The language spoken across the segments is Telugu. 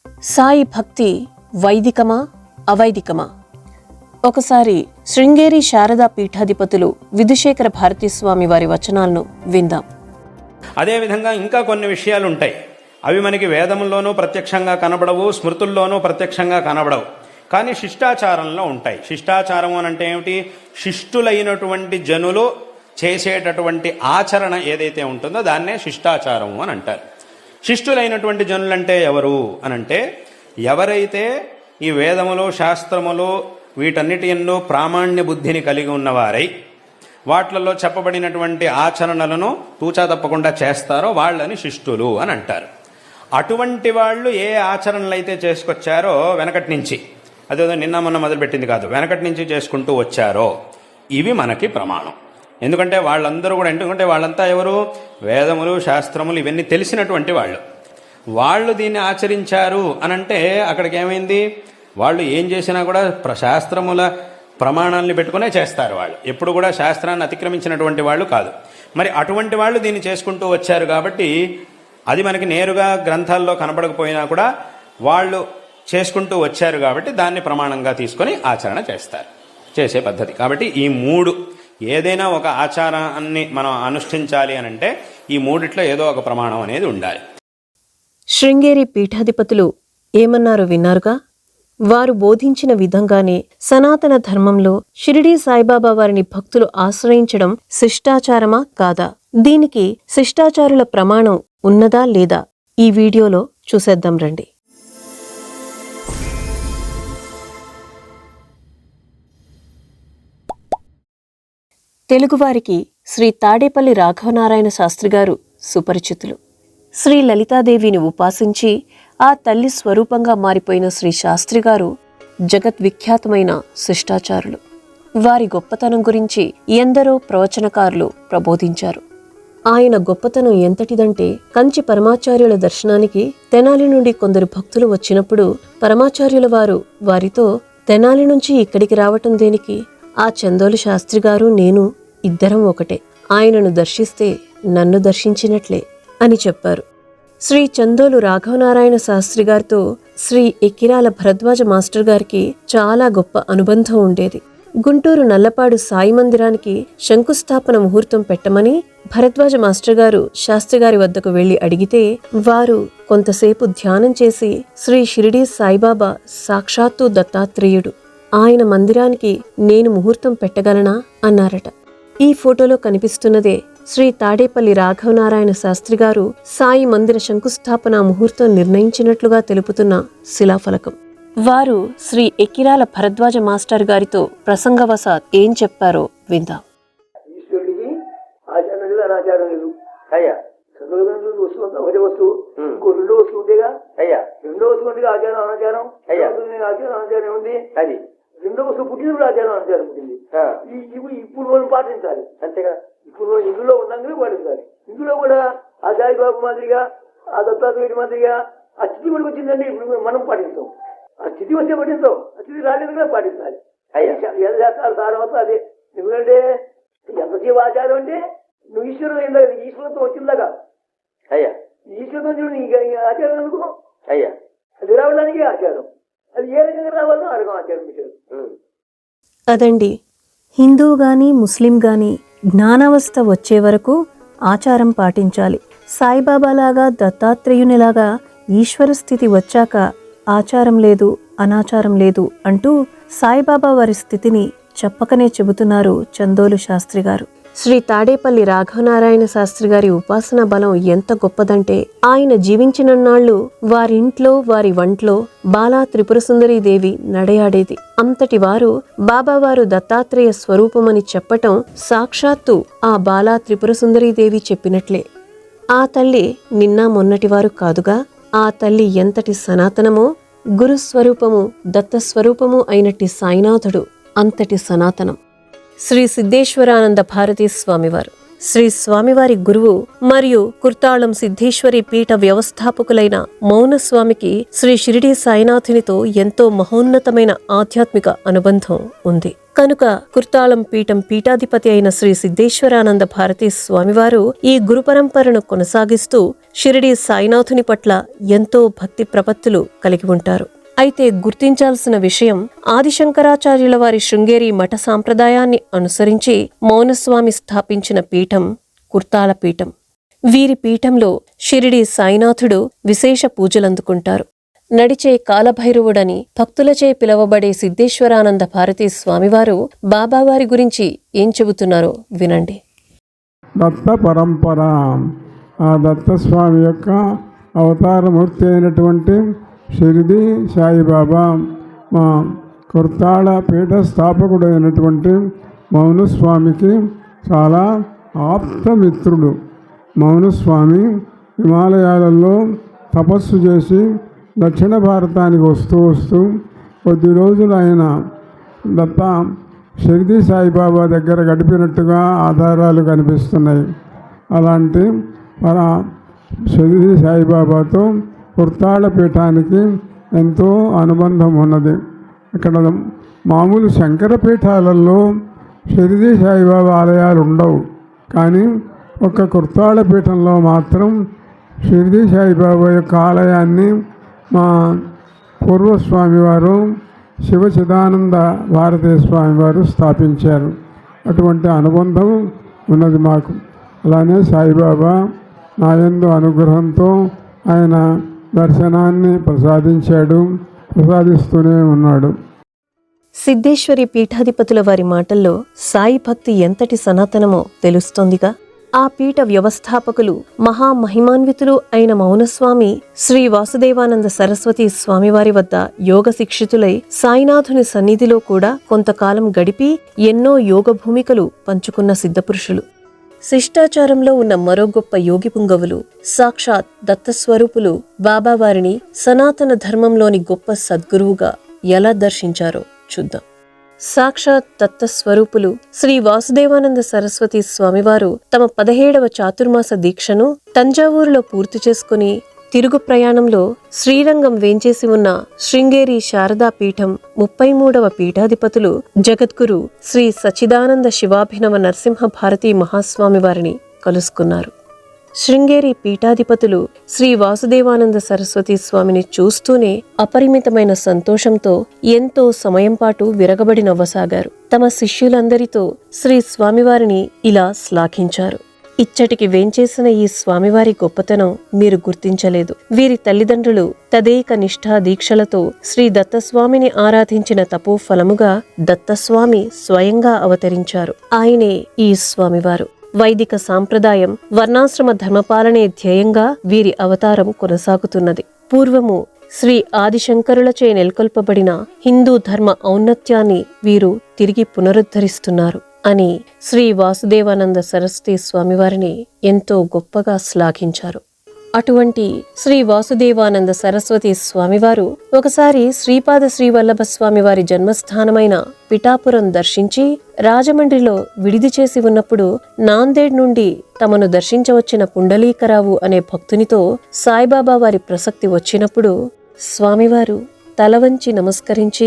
సాయి భక్తి వైదికమా అవైదికమా? ఒకసారి శృంగేరి శారదా పీఠాధిపతులు విధుశేఖర భారతీస్వామి వారి వచనాలను విందాం. అదేవిధంగా ఇంకా కొన్ని విషయాలు ఉంటాయి. అవి మనకి వేదముల్లోనూ ప్రత్యక్షంగా కనబడవు, స్మృతుల్లోనూ ప్రత్యక్షంగా కనబడవు, కానీ శిష్టాచారంలో ఉంటాయి. శిష్టాచారం అని అంటే ఏమిటి? శిష్టులైనటువంటి జనులు చేసేటటువంటి ఆచరణ ఏదైతే ఉంటుందో దాన్నే శిష్టాచారము అని అంటారు. శిష్టులైనటువంటి జనులంటే ఎవరు అనంటే, ఎవరైతే ఈ వేదములు శాస్త్రములు వీటన్నిటి యందు ప్రామాణ్య బుద్ధిని కలిగి ఉన్నవారై వాటిలలో చెప్పబడినటువంటి ఆచరణలను తూచా తప్పకుండా చేస్తారో వాళ్ళని శిష్టులు అని అంటారు. అటువంటి వాళ్ళు ఏ ఆచరణలు అయితే చేసుకొచ్చారో వెనకటి నుంచి, అదేదో నిన్న మొన్న మొదలుపెట్టింది కాదు, వెనకటి నుంచి చేసుకుంటూ వచ్చారో ఇవి మనకి ప్రమాణం. ఎందుకంటే వాళ్ళందరూ కూడా, ఎందుకంటే వాళ్ళంతా ఎవరు? వేదములు శాస్త్రములు ఇవన్నీ తెలిసినటువంటి వాళ్ళు దీన్ని ఆచరించారు అనంటే అక్కడికి ఏమైంది? వాళ్ళు ఏం చేసినా కూడా శాస్త్రముల ప్రమాణాలని పెట్టుకునే చేస్తారు. వాళ్ళు ఎప్పుడు కూడా శాస్త్రాన్ని అతిక్రమించినటువంటి వాళ్ళు కాదు. మరి అటువంటి వాళ్ళు దీన్ని చేసుకుంటూ వచ్చారు కాబట్టి అది మనకి నేరుగా గ్రంథాల్లో కనబడకపోయినా కూడా వాళ్ళు చేసుకుంటూ వచ్చారు కాబట్టి దాన్ని ప్రమాణంగా తీసుకొని ఆచరణ చేసే పద్ధతి. కాబట్టి ఈ మూడు, ఏదైనా ఒక ఆచారాన్ని మనం అనుష్ఠించాలి అనంటే ఈ మూడిట్లో ఏదో ఒక ప్రమాణం అనేది ఉండాలి. శృంగేరి పీఠాధిపతులు ఏమన్నారో విన్నారుగా. వారు బోధించిన విధంగానే సనాతన ధర్మంలో షిరిడీ సాయిబాబా వారిని భక్తులు ఆశ్రయించడం శిష్టాచారమా కాదా? దీనికి శిష్టాచారుల ప్రమాణం ఉన్నదా లేదా? ఈ వీడియోలో చూసేద్దాం రండి. తెలుగువారికి శ్రీ తాడేపల్లి రాఘవనారాయణ శాస్త్రిగారు సుపరిచితులు. శ్రీ లలితాదేవిని ఉపాసించి ఆ తల్లి స్వరూపంగా మారిపోయిన శ్రీ శాస్త్రిగారు జగద్విఖ్యాతమైన శిష్టాచారులు. వారి గొప్పతనం గురించి ఎందరో ప్రవచనకారులు ప్రబోధించారు. ఆయన గొప్పతనం ఎంతటిదంటే, కంచి పరమాచార్యుల దర్శనానికి తెనాలి నుండి కొందరు భక్తులు వచ్చినప్పుడు పరమాచార్యుల వారు వారితో, తెనాలి నుంచి ఇక్కడికి రావటం దేనికి? ఆ చందోలు శాస్త్రిగారు నేను ఇద్దరం ఒకటే, ఆయనను దర్శిస్తే నన్ను దర్శించినట్లే అని చెప్పారు. శ్రీ చందోలు రాఘవనారాయణ శాస్త్రి గారితో శ్రీ ఎక్కిరాల భరద్వాజ మాస్టర్ గారికి చాలా గొప్ప అనుబంధం ఉండేది. గుంటూరు నల్లపాడు సాయి మందిరానికి శంకుస్థాపన ముహూర్తం పెట్టమని భరద్వాజ మాస్టర్ గారు శాస్త్రిగారి వద్దకు వెళ్లి అడిగితే, వారు కొంతసేపు ధ్యానం చేసి, శ్రీ షిరిడీ సాయిబాబా సాక్షాత్తు దత్తాత్రేయుడు, ఆయన మందిరానికి నేను ముహూర్తం పెట్టగలనా అన్నారట. ఈ ఫోటోలో కనిపిస్తున్నదే శ్రీ తాడేపల్లి రాఘవనారాయణ శాస్త్రి గారు సాయి మందిర శంకుస్థాపన ముహూర్తం నిర్ణయించినట్లుగా తెలుపుతున్న శిలాఫలకం. వారు శ్రీ ఎక్కిరాల భరద్వాజ మాస్టర్ గారితో ప్రసంగవశాత్ ఏం చెప్పారో విందాం. రెండో వస్తువు పుట్టినప్పుడు ఆచారం పుట్టింది. ఇప్పుడు మనం పాటించాలి అంతేగా. ఇప్పుడు మనం ఇందులో ఉన్నాగానే పాటించాలి. ఇందులో కూడా ఆ సాయిబాబు మాదిరిగా, ఆ దత్తాత్రేయుడి మాదిరిగా ఆ స్థితి మనకు వచ్చిందండి. ఇప్పుడు మనం పాటిస్తాం. ఆ స్థితి వస్తే పాటిస్తాం, ఆ స్థితి రాలేదు కూడా పాటించాలి. చేస్తారు తర్వాత అదే. ఎందుకంటే ఎంతసేపు ఆచారం అంటే నువ్వు ఈశ్వరంతో వచ్చిందాకా ఈశ్వరంతో చూడు ఆచారం అనుకో. అది రావడానికి ఆచారం, అది ఏ రకంగా రావాలో ఆ రకం ఆచారం పెట్టారు. అదండి, హిందువు గాని ముస్లిం గాని జ్ఞానావస్థ వచ్చే వరకు ఆచారం పాటించాలి. సాయిబాబాలాగా దత్తాత్రేయునిలాగా ఈశ్వర స్థితి వచ్చాక ఆచారం లేదు, అనాచారం లేదు అంటూ సాయిబాబా వారి స్థితిని చెప్పకనే చెబుతున్నారు చందోలు శాస్త్రి గారు. శ్రీ తాడేపల్లి రాఘవనారాయణ శాస్త్రి గారి ఉపాసనా బలం ఎంత గొప్పదంటే, ఆయన జీవించినన్నాళ్లు వారింట్లో వారి వంట్లో బాలా త్రిపురసుందరీదేవి నడయాడేది. అంతటి వారు బాబావారు దత్తాత్రేయ స్వరూపమని చెప్పటం సాక్షాత్తు ఆ బాలా త్రిపురసుందరీదేవి చెప్పినట్లే. ఆ తల్లి నిన్న మొన్నటివారు కాదుగా. ఆ తల్లి ఎంతటి సనాతనమో, గురుస్వరూపము దత్తస్వరూపము అయినట్టి సాయినాథుడు అంతటి సనాతనం. శ్రీ సిద్ధేశ్వరానంద భారతీ స్వామివారు శ్రీ స్వామివారి గురువు మరియు కుర్తాళం సిద్ధేశ్వరి పీఠ వ్యవస్థాపకులైన మౌనస్వామికి శ్రీ షిరిడీ సాయినాథునితో ఎంతో మహోన్నతమైన ఆధ్యాత్మిక అనుబంధం ఉంది. కనుక కుర్తాళం పీఠం పీఠాధిపతి అయిన శ్రీ సిద్ధేశ్వరానంద భారతీ స్వామివారు ఈ గురు పరంపరను కొనసాగిస్తూ షిరిడీ సాయినాథుని పట్ల ఎంతో భక్తి ప్రపత్తులు కలిగి ఉంటారు. అయితే గుర్తించాల్సిన విషయం, ఆదిశంకరాచార్యుల వారి శృంగేరి మఠ సాంప్రదాయాన్ని అనుసరించి మౌనస్వామి స్థాపించిన పీఠం కుర్తాళ పీఠం. వీరి పీఠంలో షిరిడీ సాయినాథుడు విశేష పూజలందుకుంటారు. నడిచే కాలభైరవుడని భక్తులచే పిలువబడే సిద్ధేశ్వరానంద భారతీ స్వామివారు బాబావారి గురించి ఏం చెబుతున్నారో వినండి. దత్త పరంపర, ఆ దత్తస్వామి యొక్క అవతారమూర్తి అయినటువంటి షిరిడీ సాయిబాబా మా కుర్తాళ పీఠ స్థాపకుడైనటువంటి మౌనస్వామికి చాలా ఆప్తమిత్రుడు. మౌనస్వామి హిమాలయాలలో తపస్సు చేసి దక్షిణ భారతానికి వస్తూ కొద్ది రోజులు ఆయన దత్త షిరిడీ సాయిబాబా దగ్గర గడిపినట్టుగా ఆధారాలు కనిపిస్తున్నాయి. అలాంటి షిరిడీ సాయిబాబాతో కుర్తాళ పీఠానికి ఎంతో అనుబంధం ఉన్నది. ఇక్కడ మామూలు శంకర పీఠాలలో షిరిడీ సాయిబాబా ఆలయాలు ఉండవు, కానీ ఒక కుర్తాళ పీఠంలో మాత్రం షిరిడీ సాయిబాబా యొక్క ఆలయాన్ని మా పూర్వస్వామి వారు శివ చిదానంద భారతీ స్వామి వారు స్థాపించారు. అటువంటి అనుబంధం ఉన్నది మాకు. అలానే సాయిబాబా నాయందు అనుగ్రహంతో ఆయన దర్శనాన్ని ప్రసాదిస్తూనే ఉన్నాడు. సిద్ధేశ్వరి పీఠాధిపతుల వారి మాటల్లో సాయి భక్తి ఎంతటి సనాతనమో తెలుస్తోందిగా. ఆ పీఠ వ్యవస్థాపకులు మహామహిమాన్వితులు అయిన మౌనస్వామి శ్రీ వాసుదేవానంద సరస్వతి స్వామివారి వద్ద యోగ శిక్షితులై సాయినాథుని సన్నిధిలో కూడా కొంతకాలం గడిపి ఎన్నో యోగ భూమికలు పంచుకున్న సిద్ధపురుషులు. శిష్టాచారంలో ఉన్న మరో గొప్ప యోగి పుంగవులు సాక్షాత్ దత్తస్వరూపులు బాబావారిని సనాతన ధర్మంలోని గొప్ప సద్గురువుగా ఎలా దర్శించారో చూద్దాం. సాక్షాత్ దత్తస్వరూపులు శ్రీ వాసుదేవానంద సరస్వతి స్వామివారు తమ 17వ చాతుర్మాస దీక్షను తంజావూరులో పూర్తి చేసుకుని తిరుగు ప్రయాణంలో శ్రీరంగం వేంచేసి ఉన్న శృంగేరి శారదా పీఠం 33వ పీఠాధిపతులు జగద్గురు శ్రీ సచ్చిదానంద శివాభినవ నరసింహ భారతీ మహాస్వామి వారిని కలుసుకున్నారు. శృంగేరి పీఠాధిపతులు శ్రీ వాసుదేవానంద సరస్వతి స్వామిని చూస్తూనే అపరిమితమైన సంతోషంతో ఎంతో సమయం పాటు విరగబడి నవ్వసాగారు. తమ శిష్యులందరితో శ్రీ స్వామివారిని ఇలా శ్లాఘించారు. ఇచ్చటికి వేంచేసిన ఈ స్వామివారి గొప్పతనం మీరు గుర్తించలేదు. వీరి తల్లిదండ్రులు తదేక నిష్ఠా దీక్షలతో శ్రీ దత్తస్వామిని ఆరాధించిన తపోఫలముగా దత్తస్వామి స్వయంగా అవతరించారు. ఆయనే ఈ స్వామివారు. వైదిక సాంప్రదాయం, వర్ణాశ్రమ ధర్మపాలనే ధ్యేయంగా వీరి అవతారం కొనసాగుతున్నది. పూర్వము శ్రీ ఆదిశంకరులచే నెలకొల్పబడిన హిందూ ధర్మ ఔన్నత్యాన్ని వీరు తిరిగి పునరుద్ధరిస్తున్నారు అని శ్రీ వాసుదేవానంద సరస్వతి స్వామివారిని ఎంతో గొప్పగా శ్లాఘించారు. అటువంటి శ్రీ వాసుదేవానంద సరస్వతి స్వామివారు ఒకసారి శ్రీపాద శ్రీవల్లభ స్వామివారి జన్మస్థానమైన పిఠాపురం దర్శించి రాజమండ్రిలో విడిది చేసి ఉన్నప్పుడు నాందేడ్ నుండి తమను దర్శించవచ్చిన పుండలీకరావు అనే భక్తునితో సాయిబాబా వారి ప్రసక్తి వచ్చినప్పుడు స్వామివారు తలవంచి నమస్కరించి,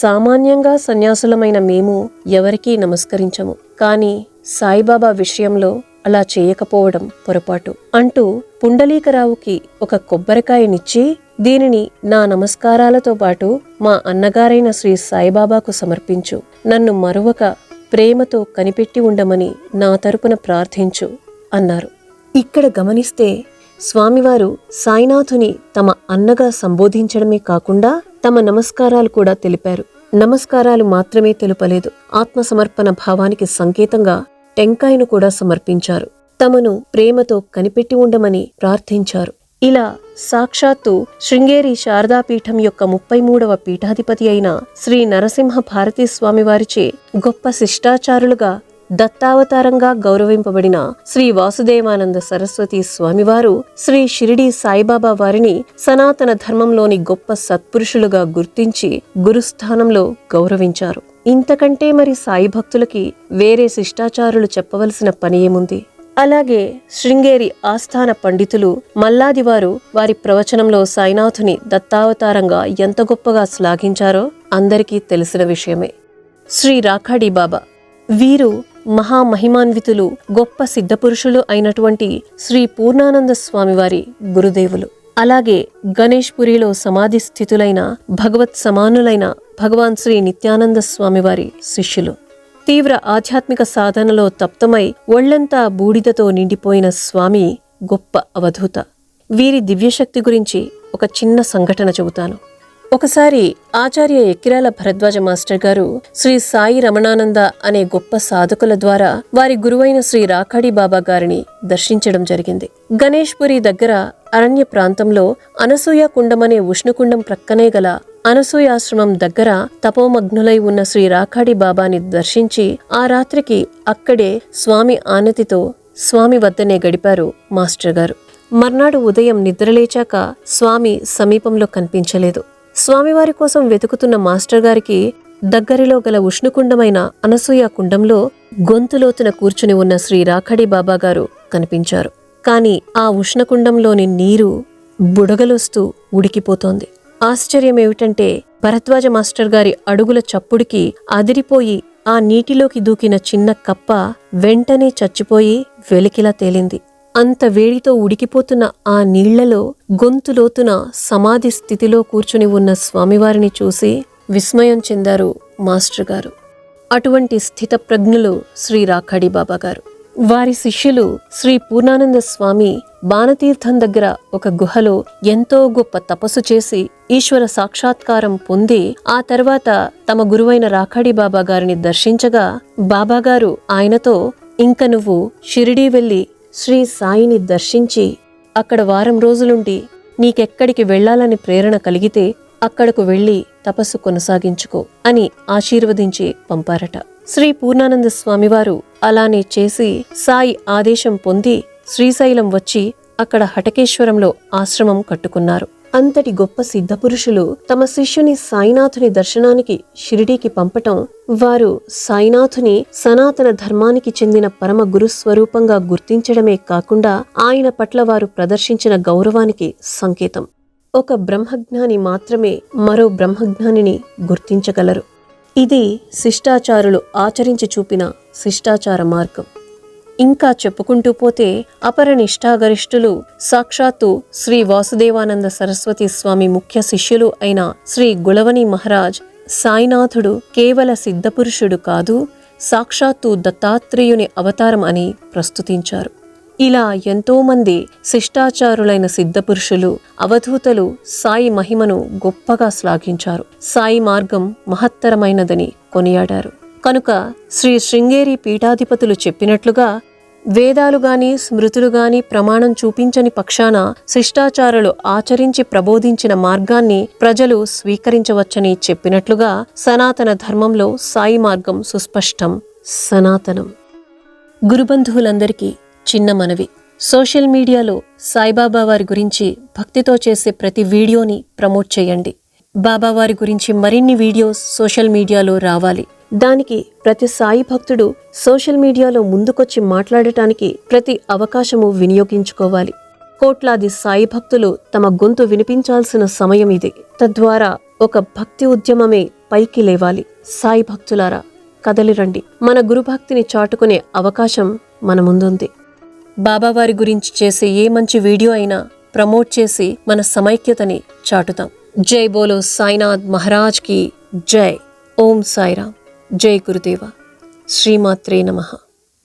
సామాన్యంగా సన్యాసులమైన మేము ఎవరికీ నమస్కరించము, కాని సాయిబాబా విషయంలో అలా చేయకపోవడం పొరపాటు అంటూ పుండలీకరావుకి ఒక కొబ్బరికాయనిచ్చి, దీనిని నా నమస్కారాలతో పాటు మా అన్నగారైన శ్రీ సాయిబాబాకు సమర్పించు, నన్ను మరువక ప్రేమతో కనిపెట్టి ఉండమని నా తరపున ప్రార్థించు అన్నారు. ఇక్కడ గమనిస్తే స్వామివారు సాయినాథుని తమ అన్నగా సంబోధించడమే కాకుండా తమ నమస్కారాలు కూడా తెలిపారు. నమస్కారాలు మాత్రమే తెలుపలేదు, ఆత్మసమర్పణ భావానికి సంకేతంగా టెంకాయను కూడా సమర్పించారు. తమను ప్రేమతో కనిపెట్టి ఉండమని ప్రార్థించారు. ఇలా సాక్షాత్తు శృంగేరి శారదాపీఠం యొక్క 33వ పీఠాధిపతి అయిన శ్రీ నరసింహ భారతీ స్వామివారిచే గొప్ప శిష్టాచారులుగా దత్తావతారంగా గౌరవింపబడిన శ్రీ వాసుదేవానంద సరస్వతి స్వామివారు శ్రీ షిరిడీ సాయిబాబా వారిని సనాతన ధర్మంలోని గొప్ప సత్పురుషులుగా గుర్తించి గురుస్థానంలో గౌరవించారు. ఇంతకంటే మరి సాయి భక్తులకి వేరే శిష్టాచారులు చెప్పవలసిన పని ఏముంది? అలాగే శృంగేరి ఆస్థాన పండితులు మల్లాదివారు వారి ప్రవచనంలో సాయినాథుని దత్తావతారంగా ఎంత గొప్పగా శ్లాఘించారో అందరికీ తెలిసిన విషయమే. శ్రీ రాఖాడి బాబా వీరు మహామహిమాన్వితులు గొప్ప సిద్ధపురుషులు అయినటువంటి శ్రీ పూర్ణానంద స్వామివారి గురుదేవులు. అలాగే గణేష్పురిలో సమాధి స్థితులైన భగవత్ సమానులైన భగవాన్ శ్రీ నిత్యానంద స్వామివారి శిష్యులు. తీవ్ర ఆధ్యాత్మిక సాధనలో తప్తమై ఒళ్లంతా బూడిదతో నిండిపోయిన స్వామి గొప్ప అవధూత. వీరి దివ్యశక్తి గురించి ఒక చిన్న సంఘటన చెబుతాను. ఒకసారి ఆచార్య ఎక్కిరాల భరద్వాజ మాస్టర్ గారు శ్రీ సాయి రమణానంద అనే గొప్ప సాధకుల ద్వారా వారి గురువైన శ్రీ రాకాడి బాబా గారిని దర్శించడం జరిగింది. గణేష్పురి దగ్గర అరణ్య ప్రాంతంలో అనసూయ కుండమనే ఉష్ణుకుండం ప్రక్కనే గల అనసూయాశ్రమం దగ్గర తపోమగ్నులై ఉన్న శ్రీ రాకాడి బాబాని దర్శించి ఆ రాత్రికి అక్కడే స్వామి ఆనతితో స్వామి వద్దనే గడిపారు మాస్టర్ గారు. మర్నాడు ఉదయం నిద్రలేచాక స్వామి సమీపంలో కనిపించలేదు. స్వామివారి కోసం వెతుకుతున్న మాస్టర్ గారికి దగ్గరలో గల ఉష్ణుకుండమైన అనసూయ కుండంలో గొంతులోతున కూర్చుని ఉన్న శ్రీ రాఖడి బాబా గారు కనిపించారు. కాని ఆ ఉష్ణకుండంలోని నీరు బుడగలొస్తూ ఉడికిపోతోంది. ఆశ్చర్యమేమిటంటే భరద్వాజ మాస్టర్ గారి అడుగుల చప్పుడికి అదిరిపోయి ఆ నీటిలోకి దూకిన చిన్న కప్ప వెంటనే చచ్చిపోయి వెలికిలా తేలింది. అంత వేడితో ఉడికిపోతున్న ఆ నీళ్లలో గొంతులోతున సమాధి స్థితిలో కూర్చుని ఉన్న స్వామివారిని చూసి విస్మయం చెందారు మాస్టర్ గారు. అటువంటి స్థితప్రజ్ఞులు శ్రీ రాఖడి బాబా గారు. వారి శిష్యులు శ్రీ పూర్ణానంద స్వామి బాణతీర్థం దగ్గర ఒక గుహలో ఎంతో గొప్ప తపస్సు చేసి ఈశ్వర సాక్షాత్కారం పొంది ఆ తర్వాత తమ గురువైన రాఖడి బాబా గారిని దర్శించగా బాబాగారు ఆయనతో, ఇంక నువ్వు షిరిడీ వెళ్లి శ్రీ సాయిని దర్శించి అక్కడ వారం రోజులుండి నీకెక్కడికి వెళ్లాలని ప్రేరణ కలిగితే అక్కడకు వెళ్లి తపస్సు కొనసాగించుకో అని ఆశీర్వదించి పంపారట. శ్రీ పూర్ణానంద స్వామివారు అలానే చేసి సాయి ఆదేశం పొంది శ్రీశైలం వచ్చి అక్కడ హటకేశ్వరంలో ఆశ్రమం కట్టుకున్నారు. అంతటి గొప్ప సిద్ధపురుషులు తమ శిష్యుని సాయినాథుని దర్శనానికి షిరిడీకి పంపటం వారు సాయినాథుని సనాతన ధర్మానికి చెందిన పరమ గురుస్వరూపంగా గుర్తించడమే కాకుండా ఆయన పట్ల వారు ప్రదర్శించిన గౌరవానికి సంకేతం. ఒక బ్రహ్మజ్ఞాని మాత్రమే మరో బ్రహ్మజ్ఞానిని గుర్తించగలరు. ఇది శిష్టాచారులు ఆచరించి చూపిన శిష్టాచార మార్గం. ఇంకా చెప్పుకుంటూ పోతే అపర నిష్ఠాగరిష్ఠులు సాక్షాత్తు శ్రీ వాసుదేవానంద సరస్వతి స్వామి ముఖ్య శిష్యులు అయిన శ్రీ గుళవని మహారాజ్ సాయినాథుడు కేవల సిద్ధపురుషుడు కాదు, సాక్షాత్తు దత్తాత్రేయుని అవతారం అని ప్రస్తుతించారు. ఇలా ఎంతోమంది శిష్టాచారులైన సిద్ధపురుషులు, అవధూతలు సాయి మహిమను గొప్పగా శ్లాఘించారు. సాయి మార్గం మహత్తరమైనదని కొనియాడారు. కనుక శ్రీ శృంగేరి పీఠాధిపతులు చెప్పినట్లుగా వేదాలుగాని స్మృతులుగాని ప్రమాణం చూపించని పక్షాన శిష్టాచారులు ఆచరించి ప్రబోధించిన మార్గాన్ని ప్రజలు స్వీకరించవచ్చని చెప్పినట్లుగా సనాతన ధర్మంలో సాయి మార్గం సుస్పష్టం, సనాతనం. గురుబంధువులందరికీ చిన్న మనవి, సోషల్ మీడియాలో సాయిబాబా వారి గురించి భక్తితో చేసే ప్రతి వీడియోని ప్రమోట్ చేయండి. బాబావారి గురించి మరిన్ని వీడియోస్ సోషల్ మీడియాలో రావాలి. దానికి ప్రతి సాయి భక్తుడు సోషల్ మీడియాలో ముందుకొచ్చి మాట్లాడటానికి ప్రతి అవకాశము వినియోగించుకోవాలి. కోట్లాది సాయి భక్తులు తమ గొంతు వినిపించాల్సిన సమయం ఇది. తద్వారా ఒక భక్తి ఉద్యమమే పైకి లేవాలి. సాయి భక్తులారా, కదలిరండి. మన గురుభక్తిని చాటుకునే అవకాశం మన ముందుంది. బాబావారి గురించి చేసే ఏ మంచి వీడియో అయినా ప్రమోట్ చేసి మన సమైక్యతని చాటుతాం. జై బోలో సాయినాథ్ మహారాజ్ కి జై. ఓం సాయిరామ్. జై గురుదేవ. శ్రీమాత్రే నమః.